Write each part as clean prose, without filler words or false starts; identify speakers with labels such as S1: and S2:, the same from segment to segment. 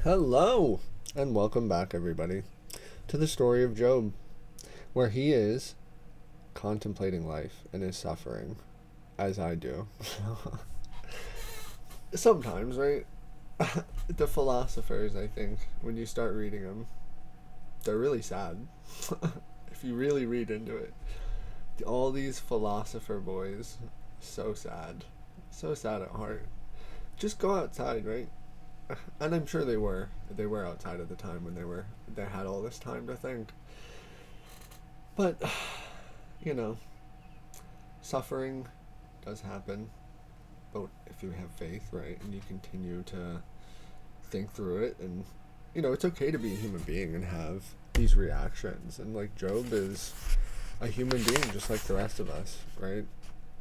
S1: Hello, and welcome back, everybody, to the story of Job, where he is contemplating life and his suffering, as I do. Sometimes, right? The philosophers, I think, when you start reading them, they're really sad. If you really read into it, all these philosopher boys, so sad at heart. Just go outside, right? And I'm sure they were outside at the time when they had all this time to think. But you know, suffering does happen, but if you have faith, right, and you continue to think through it, and it's okay to be a human being and have these reactions. And like, Job is a human being just like the rest of us, right?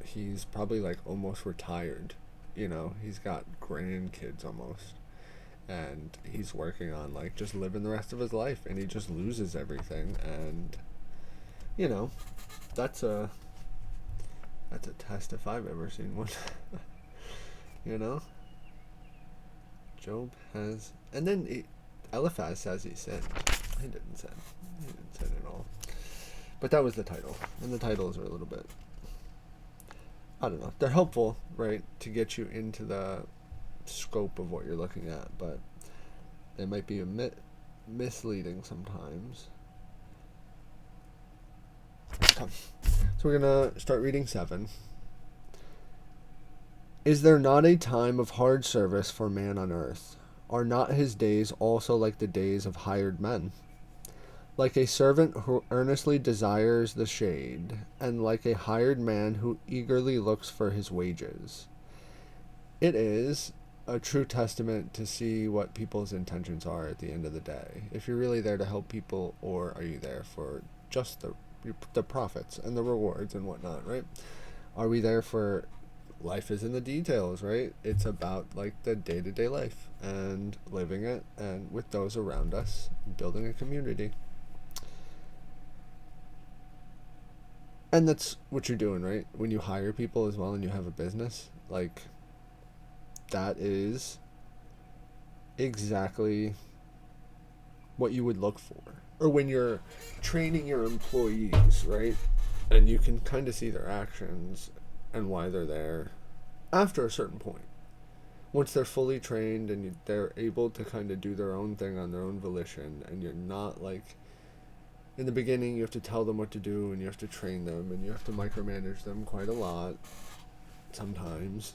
S1: He's probably like almost retired. He's got grandkids almost, and he's working on like just living the rest of his life, and he just loses everything. And you know that's a test if I've ever seen one. you know Job has, and then Eliphaz says he sinned. He didn't sin at all, but that was the title, and the titles are a little bit, I don't know, they're helpful, right, to get you into the scope of what you're looking at, but they might be misleading sometimes. Okay. So we're gonna start reading 7. Is there not a time of hard service for man on earth? Are not his days also like the days of hired men? Like a servant who earnestly desires the shade, and like a hired man who eagerly looks for his wages. It is a true testament to see what people's intentions are at the end of the day. If you're really there to help people, or are you there for just the profits and the rewards and whatnot, right? Are we there for life is in the details, right? It's about like the day-to-day life and living it, and with those around us, building a community. And that's what you're doing, right? When you hire people as well and you have a business, like, that is exactly what you would look for. Or when you're training your employees, right? And you can kind of see their actions and why they're there after a certain point. Once they're fully trained and they're able to kind of do their own thing on their own volition, and you're not like, in the beginning you have to tell them what to do, and you have to train them, and you have to micromanage them quite a lot sometimes.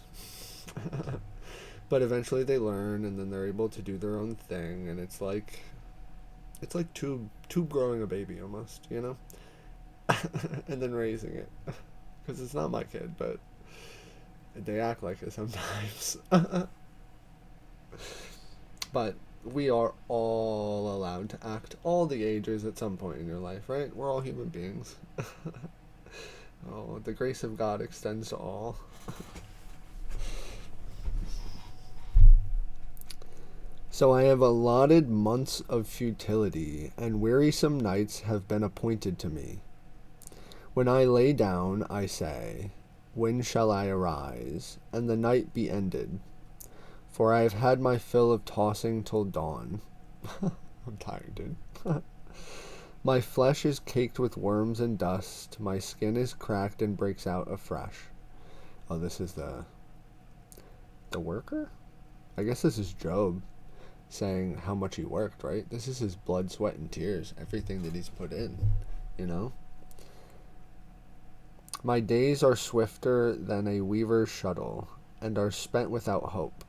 S1: But eventually they learn, and then they're able to do their own thing, and it's like tube growing a baby almost, and then raising it, because it's not my kid, but they act like it sometimes. But we are all allowed to act all the ages at some point in your life, right? We're all human beings. Oh, the grace of God extends to all. So I have allotted months of futility, and wearisome nights have been appointed to me. When I lay down, I say, when shall I arise, and the night be ended? For I have had my fill of tossing till dawn. I'm tired, dude. My flesh is caked with worms and dust. My skin is cracked and breaks out afresh. Oh, this is the worker? I guess this is Job saying how much he worked, right? This is his blood, sweat, and tears. Everything that he's put in, My days are swifter than a weaver's shuttle, and are spent without hope.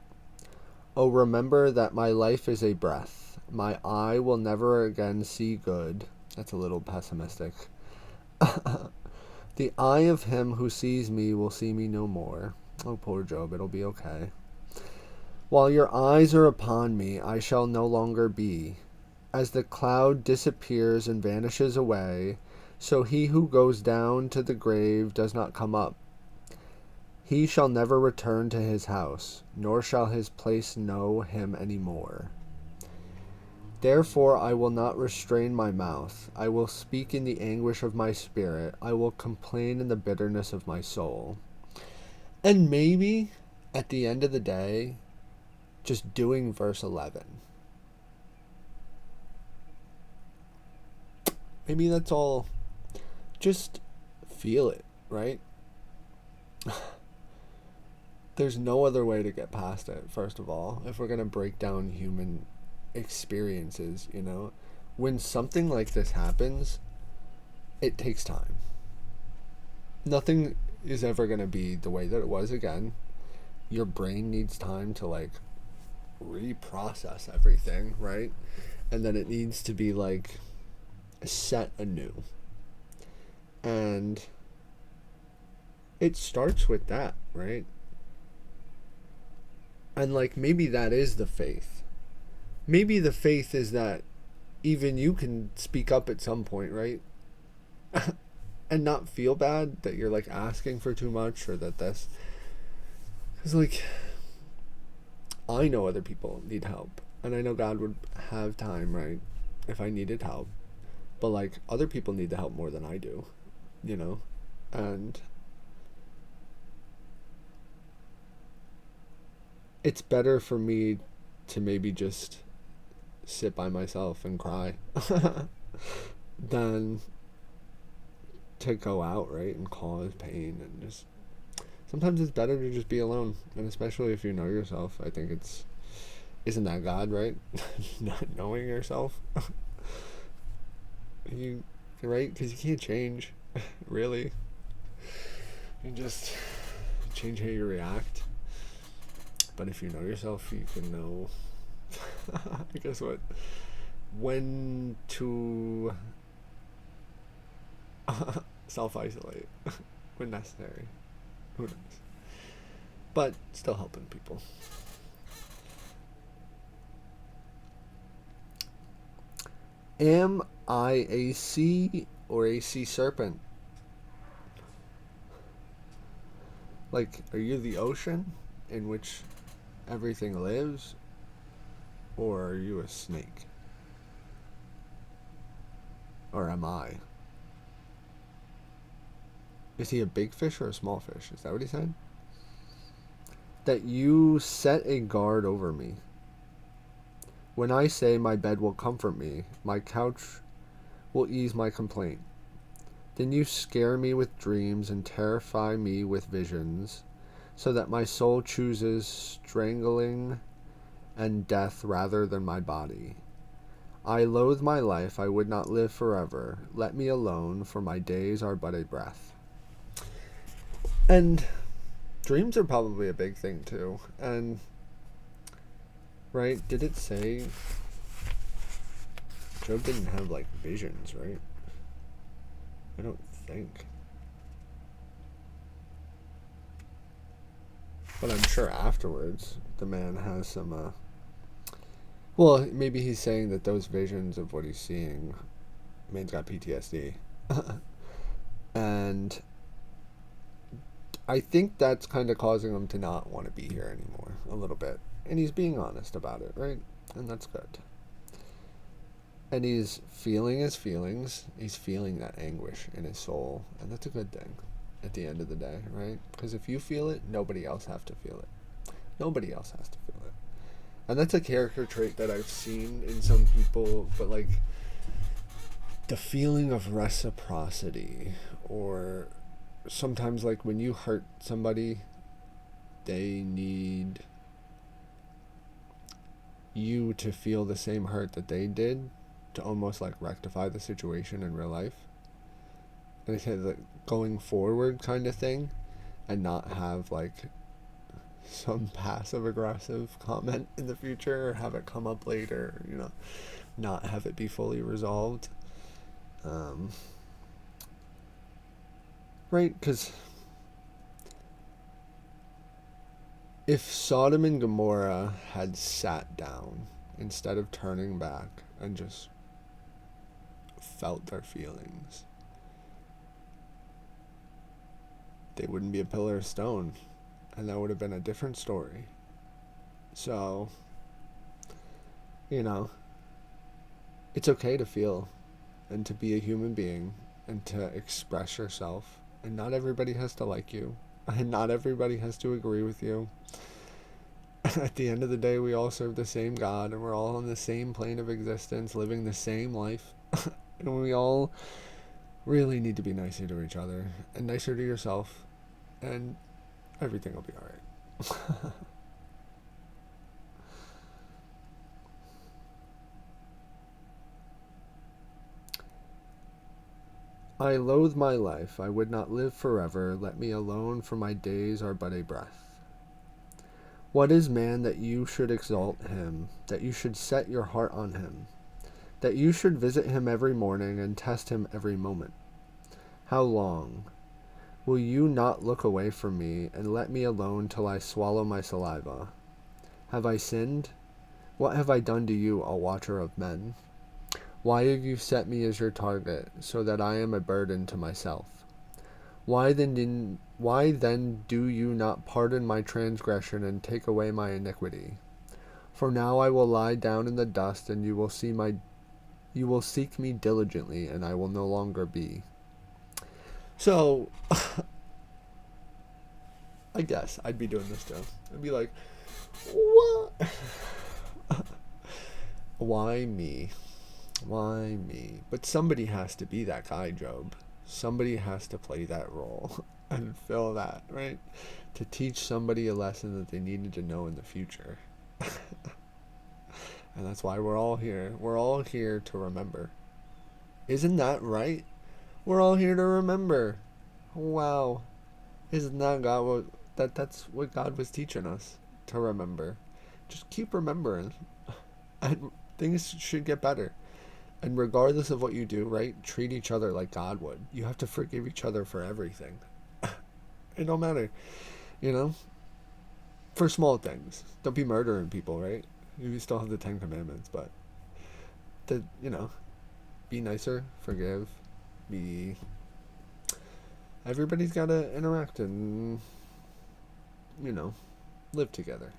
S1: Oh, remember that my life is a breath. My eye will never again see good. That's a little pessimistic. The eye of him who sees me will see me no more. Oh, poor Job, it'll be okay. While your eyes are upon me, I shall no longer be. As the cloud disappears and vanishes away, so he who goes down to the grave does not come up. He shall never return to his house, nor shall his place know him any more. Therefore I will not restrain my mouth. I will speak in the anguish of my spirit. I will complain in the bitterness of my soul. And maybe, at the end of the day, just doing verse 11, maybe that's all. Just feel it, right? There's no other way to get past it, first of all, if we're going to break down human experiences, you know? When something like this happens, it takes time. Nothing is ever going to be the way that it was again. Your brain needs time to, like, reprocess everything, right? And then it needs to be, like, set anew. And it starts with that, right? And, like, maybe that is the faith. Maybe the faith is that even you can speak up at some point, right? And not feel bad that you're, like, asking for too much, or that this. Because, like, I know other people need help. And I know God would have time, right? If I needed help. But, like, other people need the help more than I do, you know? And it's better for me to maybe just sit by myself and cry than to go out, right, and cause pain. And just sometimes it's better to just be alone, and especially if you know yourself. I think it's, isn't that God, right? Not knowing yourself. You, right? Because you can't change, really. You just change how you react. But if you know yourself, you can know, I guess what, when to self-isolate when necessary. Who knows? But still helping people. Am I a sea or a sea serpent? Like, are you the ocean in which everything lives? Or are you a snake? Or am I? Is he a big fish or a small fish? Is that what he said? That you set a guard over me. When I say my bed will comfort me, my couch will ease my complaint. Then you scare me with dreams and terrify me with visions, so that my soul chooses strangling and death rather than my body. I loathe my life, I would not live forever. Let me alone, for my days are but a breath. And dreams are probably a big thing too. And, right, did it say Job didn't have, like, visions, right? I don't think. But I'm sure afterwards the man has some, well, maybe he's saying that those visions of what he's seeing, man's got PTSD. And I think that's kind of causing him to not want to be here anymore, a little bit. And he's being honest about it, right? And that's good. And he's feeling his feelings. He's feeling that anguish in his soul. And that's a good thing at the end of the day, right? Because if you feel it, nobody else has to feel it. Nobody else has to feel it. And that's a character trait that I've seen in some people, but, like, the feeling of reciprocity, or sometimes, like, when you hurt somebody, they need you to feel the same hurt that they did to almost, like, rectify the situation in real life. And they say that going forward kind of thing, and not have, like, some passive aggressive comment in the future, or have it come up later, you know, not have it be fully resolved. Right? Because if Sodom and Gomorrah had sat down instead of turning back and just felt their feelings, they wouldn't be a pillar of stone, and that would have been a different story. So, you know, it's okay to feel and to be a human being and to express yourself, and not everybody has to like you, and not everybody has to agree with you. At the end of the day, we all serve the same God, and we're all on the same plane of existence, living the same life. And we all really need to be nicer to each other and nicer to yourself, and everything will be alright. I loathe my life. I would not live forever. Let me alone, for my days are but a breath. What is man that you should exalt him, that you should set your heart on him, that you should visit him every morning and test him every moment? How long? Will you not look away from me and let me alone till I swallow my saliva? Have I sinned? What have I done to you, a watcher of men? Why have you set me as your target, so that I am a burden to myself? Why then do you not pardon my transgression and take away my iniquity? For now I will lie down in the dust, and you will seek me diligently, and I will no longer be. So, I guess I'd be doing this too. I'd be like, what? Why me? Why me? But somebody has to be that guy, Job. Somebody has to play that role and fill that, right? To teach somebody a lesson that they needed to know in the future. And that's why we're all here. We're all here to remember. Isn't that right? We're all here to remember. Wow. Isn't that God that's what God was teaching us, to remember. Just keep remembering. And things should get better. And regardless of what you do, right, treat each other like God would. You have to forgive each other for everything. It don't matter, for small things. Don't be murdering people, right? You still have the 10 Commandments, but be nicer, forgive, be. Everybody's got to interact and live together.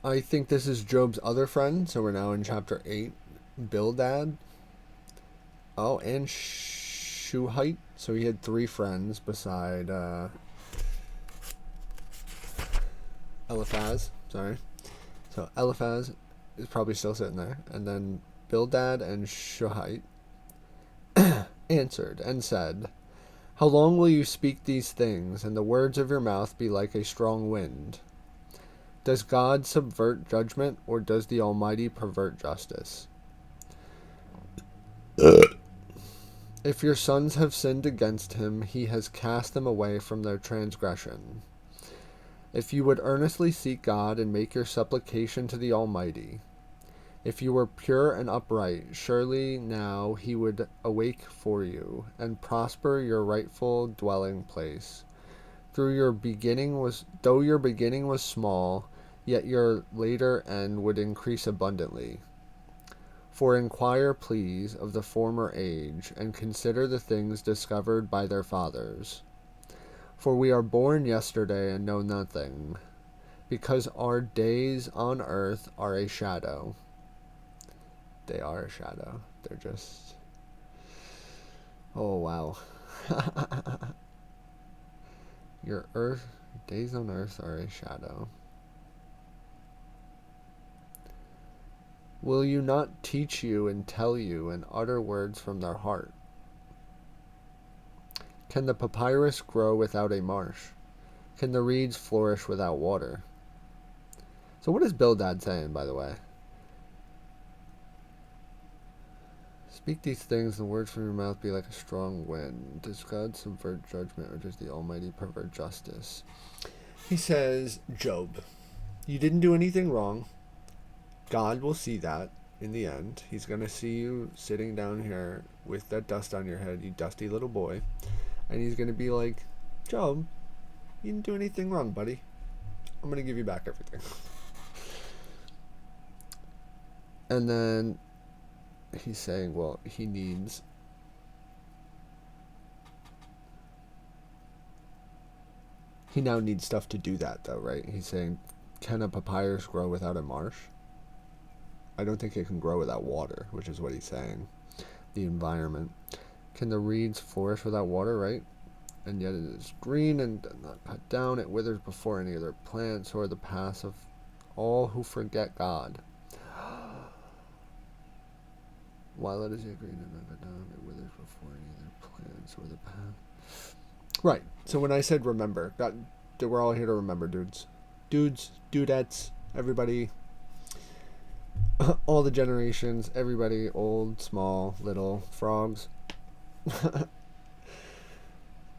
S1: I think this is Job's other friend, so we're now in chapter 8, Bildad. Oh, and Shuhite. So he had 3 friends beside Eliphaz. Sorry. So Eliphaz is probably still sitting there. And then Bildad and Shuhite answered and said, how long will you speak these things, and the words of your mouth be like a strong wind? Does God subvert judgment, or does the Almighty pervert justice? If your sons have sinned against him, he has cast them away from their transgression. If you would earnestly seek God and make your supplication to the Almighty, if you were pure and upright, surely now he would awake for you and prosper your rightful dwelling place. Though your beginning was small, yet your later end would increase abundantly. For inquire, please, of the former age, and consider the things discovered by their fathers. For we are born yesterday and know nothing, because our days on earth are a shadow. They are a shadow. They're just... Oh, wow. Your days on earth are a shadow. Will you not teach you and tell you and utter words from their heart? Can the papyrus grow without a marsh? Can the reeds flourish without water? So what is Bildad saying, by the way? Speak these things, the words from your mouth be like a strong wind. Does God subvert judgment, or does the Almighty pervert justice? He says, Job, you didn't do anything wrong. God will see that in the end. He's going to see you sitting down here with that dust on your head, you dusty little boy. And he's going to be like, Job, you didn't do anything wrong, buddy. I'm going to give you back everything. And then he's saying, well, he now needs stuff to do that, though, right? He's saying, can a papyrus grow without a marsh? I don't think it can grow without water, which is what he's saying. The environment. Can the reeds flourish without water, right? And yet it is green and not cut down. It withers before any other plants or the paths of all who forget God. While it is yet green and not cut down, it withers before either plants or the path. Right. So when I said remember, we're all here to remember, dudes. Dudes, dudettes, everybody, all the generations, everybody, old, small, little, frogs.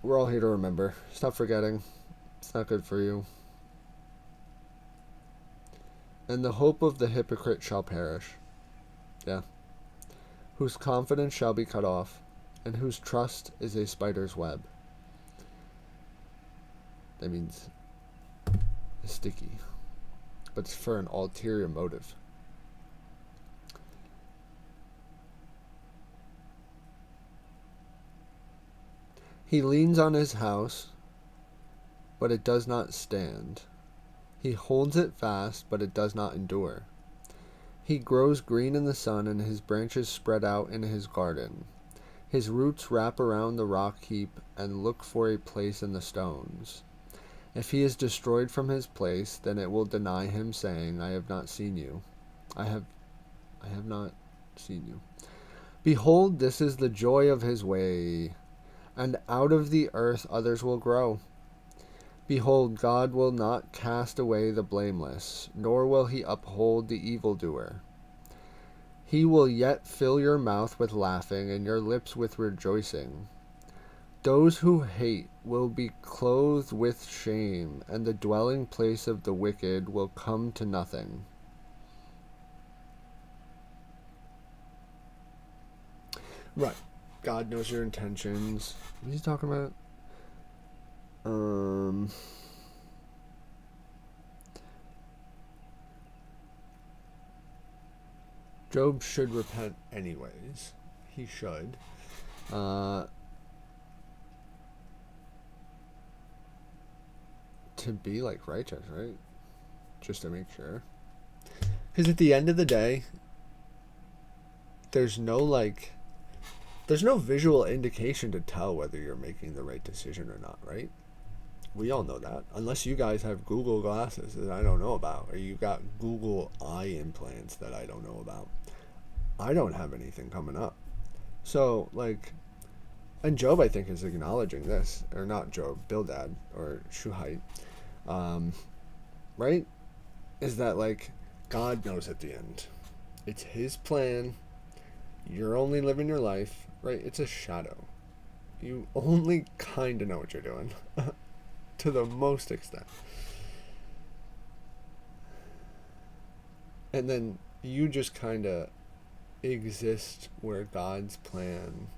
S1: We're all here to remember. Stop forgetting. It's not good for you. And the hope of the hypocrite shall perish. Yeah. Whose confidence shall be cut off, and whose trust is a spider's web. That means sticky, but it's for an ulterior motive. He leans on his house, but it does not stand. He holds it fast, but it does not endure. He grows green in the sun, and his branches spread out in his garden. His roots wrap around the rock heap and look for a place in the stones. If he is destroyed from his place, then it will deny him, saying, I have not seen you. I have not seen you. Behold, this is the joy of his way, and out of the earth others will grow. Behold, God will not cast away the blameless, nor will he uphold the evildoer. He will yet fill your mouth with laughing, and your lips with rejoicing. Those who hate will be clothed with shame, and the dwelling place of the wicked will come to nothing. Right. God knows your intentions. What is he talking about? Job should repent anyways. He should. To be like righteous, right? Just to make sure. Because at the end of the day, there's no visual indication to tell whether you're making the right decision or not, right? We all know that. Unless you guys have Google glasses that I don't know about, or you got Google eye implants that I don't know about. I don't have anything coming up. So, and Job, I think, is acknowledging this. Or not Job, Bildad, or Shuhite. Right? Is that, God knows at the end. It's his plan. You're only living your life, right? It's a shadow. You only kind of know what you're doing. To the most extent. And then you just kind of exist where God's plan,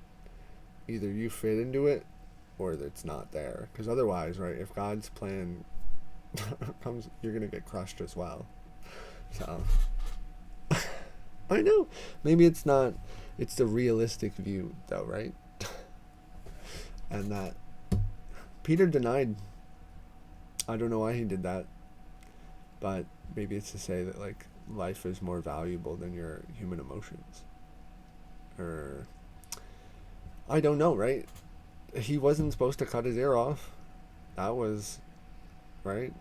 S1: either you fit into it or it's not there. Because otherwise, right, if God's plan comes, you're going to get crushed as well. So, I know. Maybe it's not, it's the realistic view, though, right? And that Peter denied. I don't know why he did that, but maybe it's to say that life is more valuable than your human emotions, or I don't know, right? He wasn't supposed to cut his ear off. That was right.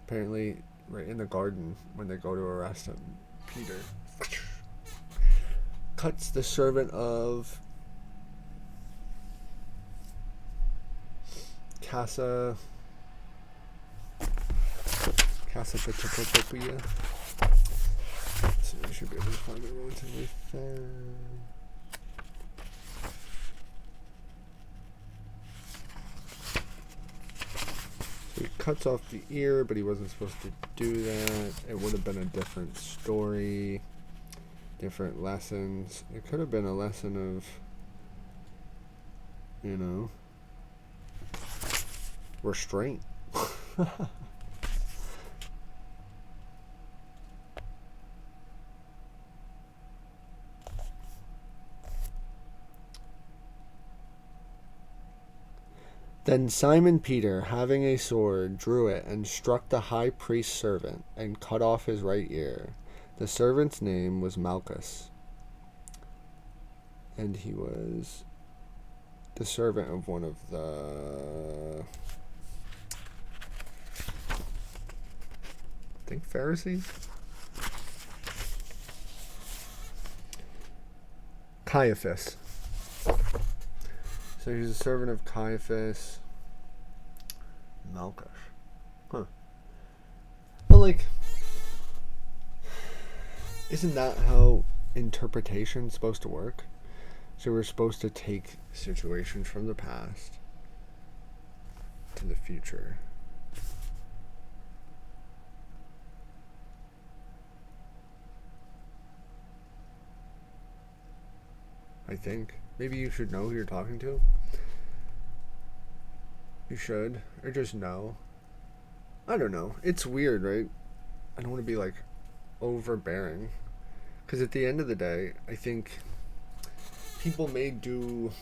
S1: Apparently, right in the garden when they go to arrest him, Peter cuts the servant of Casa Petropopia. So we should be able to find it relatively fast. So he cuts off the ear, but he wasn't supposed to do that. It would have been a different story, different lessons. It could have been a lesson of, restraint. Then Simon Peter, having a sword, drew it and struck the high priest's servant and cut off his right ear. The servant's name was Malchus, and he was the servant of one of the, I think, Pharisees. Caiaphas. So he's a servant of Caiaphas. Malchus. Huh. But like, isn't that how interpretation's supposed to work? So we're supposed to take situations from the past to the future. I think. Maybe you should know who you're talking to. You should. Or just know. I don't know. It's weird, right? I don't want to be like overbearing. Because at the end of the day, I think people may do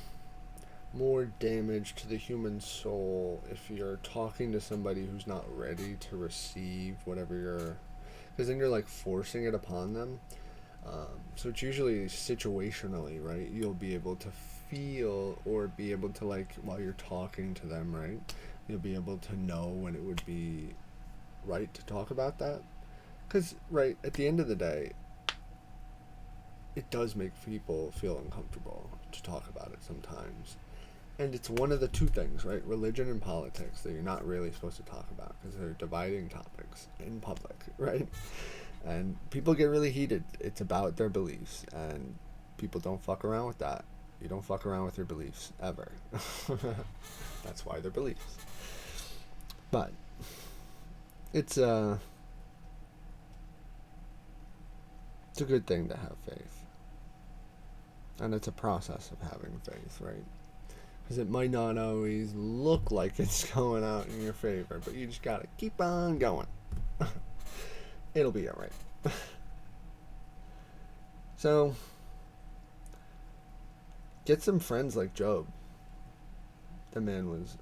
S1: more damage to the human soul if you're talking to somebody who's not ready to receive whatever you're. Because then you're like forcing it upon them. So it's usually situationally, right? You'll be able to feel or be able to, like, while you're talking to them, right? You'll be able to know when it would be right to talk about that. Because, right, at the end of the day, it does make people feel uncomfortable to talk about it sometimes. And it's one of the two things, right? Religion and politics that you're not really supposed to talk about because they're dividing topics in public, right? And people get really heated. It's about their beliefs, and people don't fuck around with that. You don't fuck around with your beliefs, ever. That's why they're beliefs. But it's a good thing to have faith. And it's a process of having faith, right? Because it might not always look like it's going out in your favor, but you just gotta keep on going. It'll be alright. So, get some friends like Job. The man was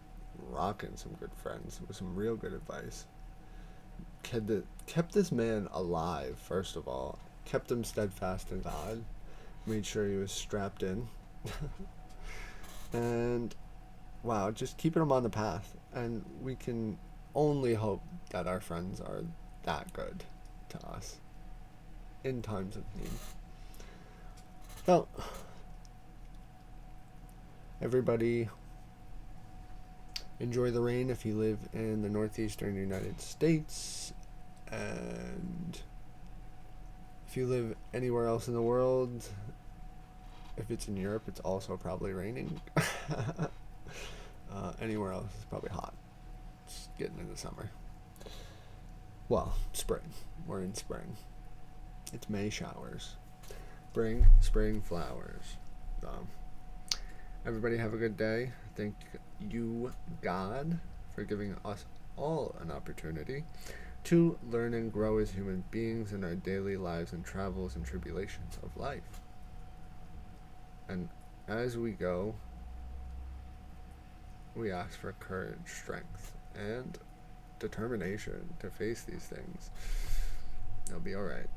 S1: rocking some good friends with some real good advice. Kept this man alive, first of all. Kept him steadfast in God. Made sure he was strapped in. And, wow, just keeping him on the path. And we can only hope that our friends are that good to us in times of need. Well, everybody enjoy the rain if you live in the northeastern United States, and if you live anywhere else in the world, if it's in Europe, it's also probably raining. Anywhere else, it's probably hot. It's getting into summer. Well, spring. We're in spring. It's May showers. Spring flowers. Everybody have a good day. Thank you, God, for giving us all an opportunity to learn and grow as human beings in our daily lives and travels and tribulations of life. And as we go, we ask for courage, strength, and determination to face these things. It'll be alright.